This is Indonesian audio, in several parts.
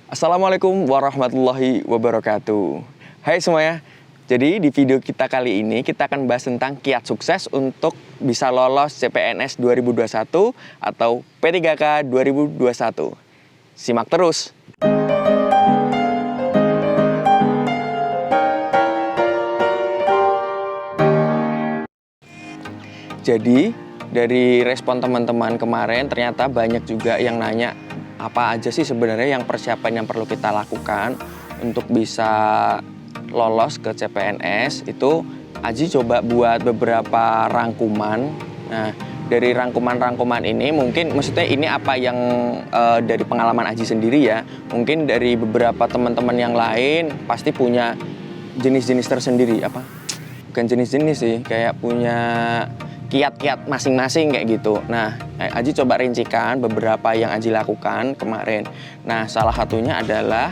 Assalamualaikum warahmatullahi wabarakatuh. Hai semuanya. Jadi di video kita kali ini kita akan bahas tentang kiat sukses untuk bisa lolos CPNS 2021 atau P3K 2021. Simak terus. Jadi dari respon teman-teman kemarin ternyata banyak juga yang nanya apa aja sih sebenarnya yang persiapan yang perlu kita lakukan untuk bisa lolos ke CPNS. Itu Aji coba buat beberapa rangkuman. Nah, dari rangkuman-rangkuman ini mungkin maksudnya ini apa yang dari pengalaman Aji sendiri ya. Mungkin dari beberapa teman-teman yang lain pasti punya jenis-jenis tersendiri. Bukan jenis-jenis sih, kayak punya kiat-kiat masing-masing kayak gitu. Nah, Aji coba rincikan beberapa yang Aji lakukan kemarin. Nah, salah satunya adalah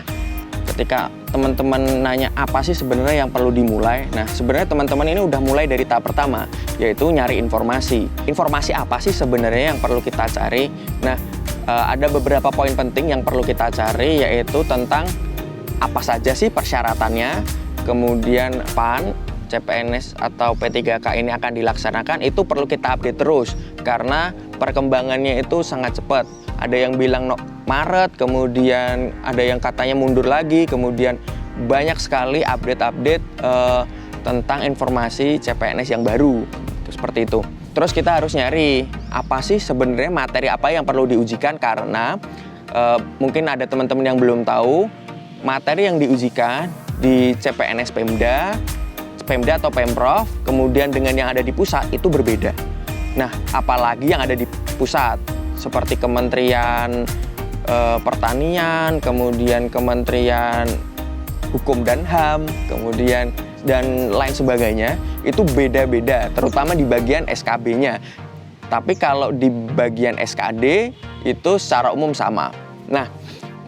ketika teman-teman nanya apa sih sebenarnya yang perlu dimulai. Nah, sebenarnya teman-teman ini udah mulai dari tahap pertama, yaitu nyari informasi. Informasi apa sih sebenarnya yang perlu kita cari? Nah, ada beberapa poin penting yang perlu kita cari, yaitu tentang apa saja sih persyaratannya, kemudian CPNS atau P3K ini akan dilaksanakan, itu perlu kita update terus karena perkembangannya itu sangat cepat. Ada yang bilang Maret, kemudian ada yang katanya mundur lagi, kemudian banyak sekali update-update tentang informasi CPNS yang baru. Seperti itu. Terus kita harus nyari apa sih sebenarnya materi apa yang perlu diujikan, karena mungkin ada teman-teman yang belum tahu materi yang diujikan di CPNS Pemda atau Pemprov, kemudian dengan yang ada di pusat itu berbeda. Nah, apalagi yang ada di pusat, seperti Kementerian Pertanian, kemudian Kementerian Hukum dan HAM, kemudian dan lain sebagainya, itu beda-beda, terutama di bagian SKB-nya. Tapi kalau di bagian SKD, itu secara umum sama. Nah,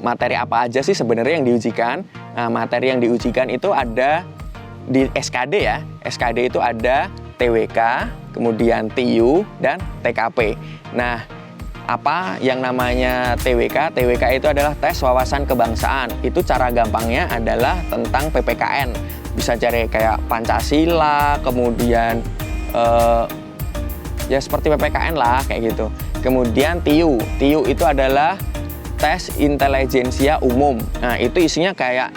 materi apa aja sih sebenarnya yang diujikan? Nah, materi yang diujikan itu ada di SKD ya. SKD itu ada TWK, kemudian TIU, dan TKP. Nah, apa yang namanya TWK? TWK itu adalah tes wawasan kebangsaan. Itu cara gampangnya adalah tentang PPKN. Bisa cari kayak Pancasila, kemudian ya seperti PPKN lah kayak gitu. Kemudian TIU. TIU itu adalah tes intelijensia umum. Nah, itu isinya kayak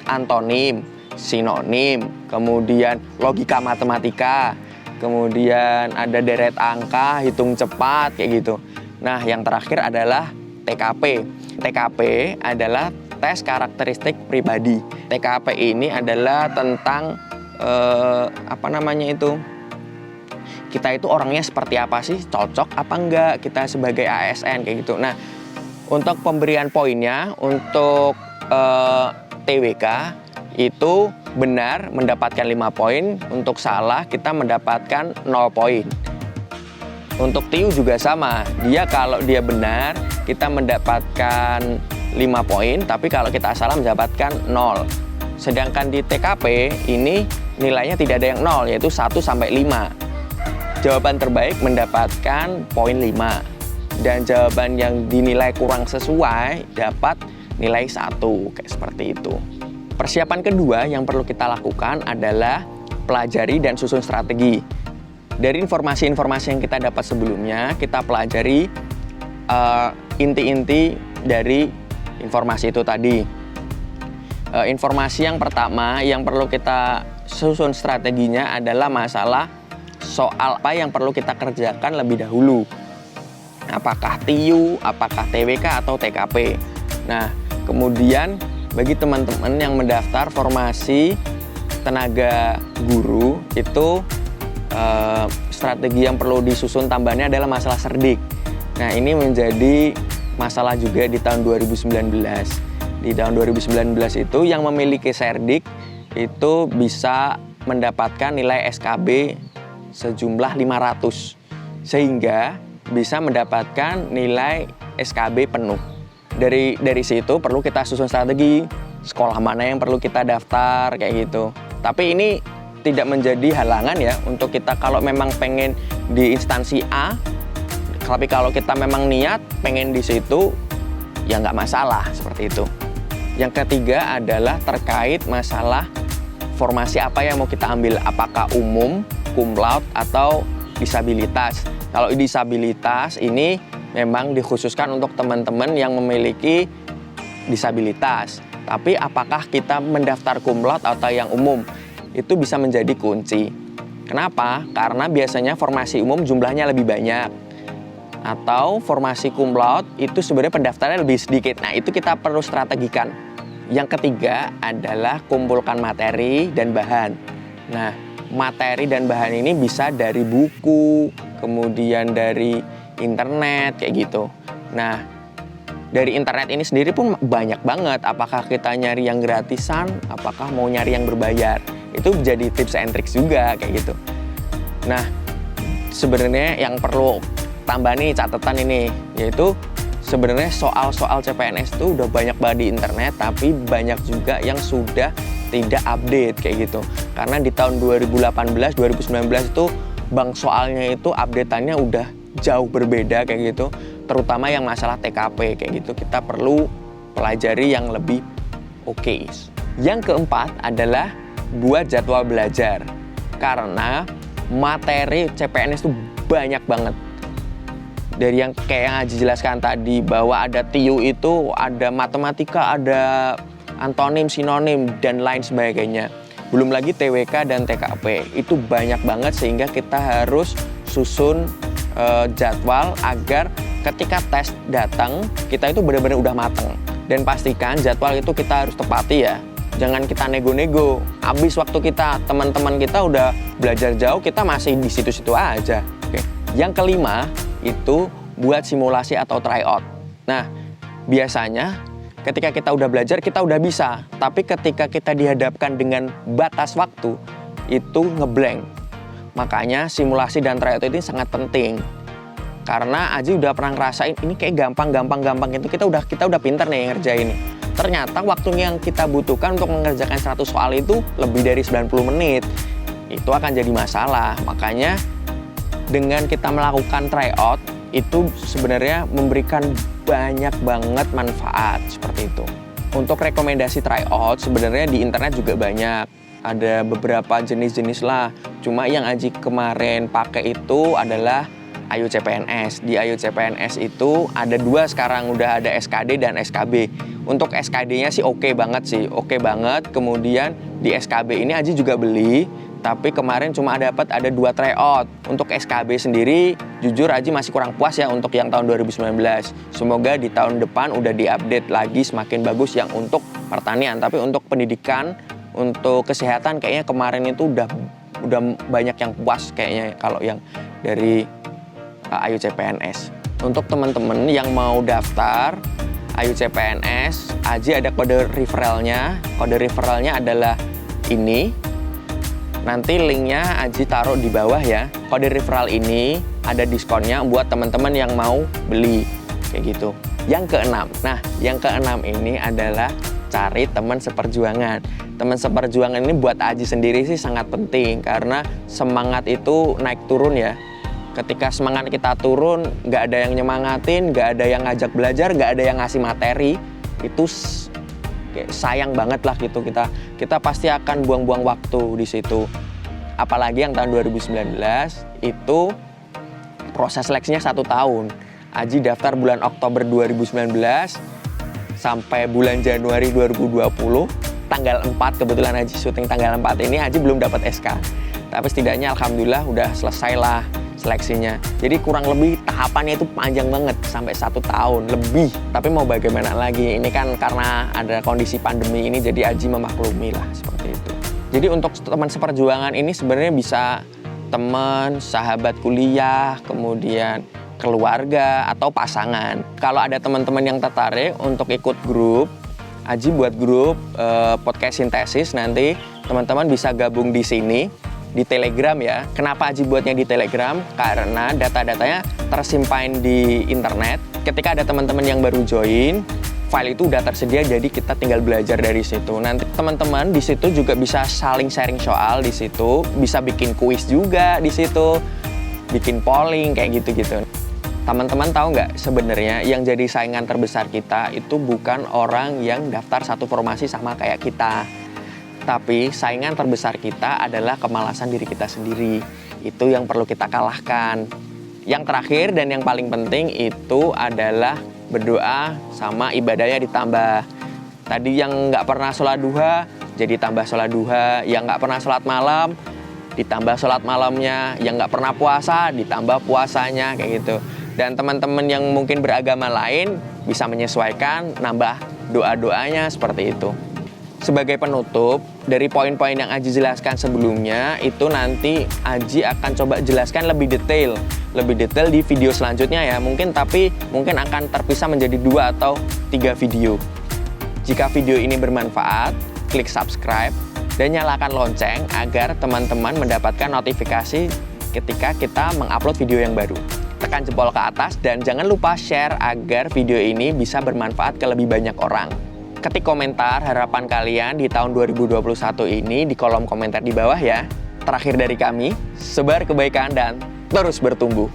antonim, sinonim, kemudian logika matematika, kemudian ada deret angka, hitung cepat, kayak gitu. Nah, yang terakhir adalah TKP. TKP adalah tes karakteristik pribadi. TKP ini adalah tentang kita itu orangnya seperti apa sih, cocok apa enggak kita sebagai ASN, kayak gitu. Nah, untuk pemberian poinnya, untuk TWK itu benar mendapatkan 5 poin, untuk salah kita mendapatkan 0 poin. Untuk TIU juga sama, kalau dia benar kita mendapatkan 5 poin, tapi kalau kita salah mendapatkan 0. Sedangkan di TKP ini nilainya tidak ada yang 0, yaitu 1 sampai 5. Jawaban terbaik mendapatkan poin 5, dan jawaban yang dinilai kurang sesuai dapat nilai 1, kayak seperti itu. Persiapan kedua yang perlu kita lakukan adalah pelajari dan susun strategi. Dari informasi-informasi yang kita dapat sebelumnya, kita pelajari inti-inti dari informasi itu tadi. Informasi yang pertama yang perlu kita susun strateginya adalah masalah soal apa yang perlu kita kerjakan lebih dahulu. Apakah TIU, apakah TWK, atau TKP. Nah, kemudian bagi teman-teman yang mendaftar formasi tenaga guru, itu strategi yang perlu disusun tambahannya adalah masalah cerdik. Nah, ini menjadi masalah juga di tahun 2019. Di tahun 2019 itu yang memiliki cerdik itu bisa mendapatkan nilai SKB sejumlah 500, sehingga bisa mendapatkan nilai SKB penuh. Dari situ perlu kita susun strategi, sekolah mana yang perlu kita daftar, kayak gitu. Tapi ini tidak menjadi halangan ya untuk kita kalau memang pengen di instansi A, tapi kalau kita memang niat pengen di situ, ya nggak masalah seperti itu. Yang ketiga adalah terkait masalah formasi apa yang mau kita ambil, apakah umum, cum laude, atau disabilitas. Kalau disabilitas ini memang dikhususkan untuk teman-teman yang memiliki disabilitas. Tapi apakah kita mendaftar cum laude atau yang umum, itu bisa menjadi kunci. Kenapa? Karena biasanya formasi umum jumlahnya lebih banyak, atau formasi cum laude itu sebenarnya pendaftarannya lebih sedikit. Nah, itu kita perlu strategikan. Yang ketiga adalah kumpulkan materi dan bahan. Nah, materi dan bahan ini bisa dari buku, kemudian dari internet, kayak gitu. Nah, dari internet ini sendiri pun banyak banget. Apakah kita nyari yang gratisan, apakah mau nyari yang berbayar. Itu jadi tips and tricks juga, kayak gitu. Nah, sebenarnya yang perlu tambah nih catatan ini, yaitu sebenarnya soal-soal CPNS itu udah banyak banget di internet, tapi banyak juga yang sudah tidak update kayak gitu. Karena di tahun 2018, 2019 itu bank soalnya itu update-annya udah jauh berbeda kayak gitu. Terutama yang masalah TKP kayak gitu, kita perlu pelajari yang lebih oke. Yang keempat adalah buat jadwal belajar. Karena materi CPNS itu banyak banget. Dari yang kayak yang Aji jelaskan tadi, bahwa ada TIU itu, ada matematika, ada antonim, sinonim, dan lain sebagainya. Belum lagi TWK dan TKP, itu banyak banget sehingga kita harus susun jadwal agar ketika tes datang, kita itu benar-benar udah mateng. Dan pastikan jadwal itu kita harus tepati ya. Jangan kita nego-nego, habis waktu kita, teman-teman kita udah belajar jauh, kita masih di situ-situ aja. Oke. Yang kelima, itu buat simulasi atau tryout. Nah, biasanya ketika kita udah belajar, kita udah bisa. Tapi ketika kita dihadapkan dengan batas waktu, itu ngeblank. Makanya simulasi dan tryout ini sangat penting. Karena Aji udah pernah ngerasain, ini kayak gampang itu kita udah pinter nih ngerjain. Ternyata waktunya yang kita butuhkan untuk mengerjakan 100 soal itu lebih dari 90 menit. Itu akan jadi masalah. Makanya dengan kita melakukan tryout itu sebenarnya memberikan banyak banget manfaat seperti itu. Untuk rekomendasi tryout sebenarnya di internet juga banyak. Ada beberapa jenis-jenis lah. Cuma yang Aji kemarin pakai itu adalah Ayo CPNS. Di Ayo CPNS itu ada 2 sekarang, udah ada SKD dan SKB. Untuk SKD-nya sih oke banget. Kemudian di SKB ini Aji juga beli. Tapi kemarin cuma ada 2 tryout. Untuk SKB sendiri, jujur Aji masih kurang puas ya untuk yang tahun 2019. Semoga di tahun depan udah diupdate lagi semakin bagus yang untuk pertanian. Tapi untuk pendidikan, untuk kesehatan kayaknya kemarin itu udah banyak yang puas kayaknya kalau yang dari Ayo CPNS. Untuk teman-teman yang mau daftar Ayo CPNS, Aji ada kode referralnya. Kode referralnya adalah ini. Nanti linknya Aji taruh di bawah ya. Kode referral ini ada diskonnya buat teman-teman yang mau beli kayak gitu. Yang keenam, yang keenam ini adalah cari teman seperjuangan. Teman seperjuangan ini buat Aji sendiri sih sangat penting karena semangat itu naik turun ya. Ketika semangat kita turun, nggak ada yang nyemangatin, nggak ada yang ngajak belajar, nggak ada yang ngasih materi, itu sayang banget lah gitu. Kita pasti akan buang-buang waktu di situ. Apalagi yang tahun 2019 itu proses seleksinya 1 tahun. Aji daftar bulan Oktober 2019 sampai bulan Januari 2020. Tanggal 4 kebetulan Aji syuting tanggal 4 ini Aji belum dapat SK. Tapi setidaknya alhamdulillah udah selesai lah seleksinya. Jadi kurang lebih tahapannya itu panjang banget sampai 1 tahun lebih. Tapi mau bagaimana lagi? Ini kan karena ada kondisi pandemi ini jadi Aji memaklumi lah seperti itu. Jadi untuk teman seperjuangan ini sebenarnya bisa teman, sahabat kuliah, kemudian keluarga atau pasangan. Kalau ada teman-teman yang tertarik untuk ikut grup, Aji buat grup podcast sintesis, nanti teman-teman bisa gabung di sini. Di Telegram ya. Kenapa Aji buatnya di Telegram? Karena data-datanya tersimpan di internet. Ketika ada teman-teman yang baru join, file itu udah tersedia, jadi kita tinggal belajar dari situ. Nanti teman-teman di situ juga bisa saling sharing soal di situ, bisa bikin kuis juga di situ, bikin polling kayak gitu-gitu. Teman-teman tahu nggak sebenarnya yang jadi saingan terbesar kita itu bukan orang yang daftar satu formasi sama kayak kita. Tapi saingan terbesar kita adalah kemalasan diri kita sendiri. Itu yang perlu kita kalahkan. Yang terakhir dan yang paling penting itu adalah berdoa sama ibadahnya ditambah. Tadi yang nggak pernah sholat duha, jadi tambah sholat duha. Yang nggak pernah sholat malam, ditambah sholat malamnya. Yang nggak pernah puasa, ditambah puasanya, kayak gitu. Dan teman-teman yang mungkin beragama lain bisa menyesuaikan, nambah doa-doanya seperti itu. Sebagai penutup, dari poin-poin yang Aji jelaskan sebelumnya, itu nanti Aji akan coba jelaskan lebih detail di video selanjutnya ya. Mungkin akan terpisah menjadi 2 atau 3 video. Jika video ini bermanfaat, klik subscribe dan nyalakan lonceng agar teman-teman mendapatkan notifikasi ketika kita mengupload video yang baru. Tekan jempol ke atas dan jangan lupa share agar video ini bisa bermanfaat ke lebih banyak orang. Ketik komentar harapan kalian di tahun 2021 ini di kolom komentar di bawah ya. Terakhir dari kami, sebar kebaikan dan terus bertumbuh.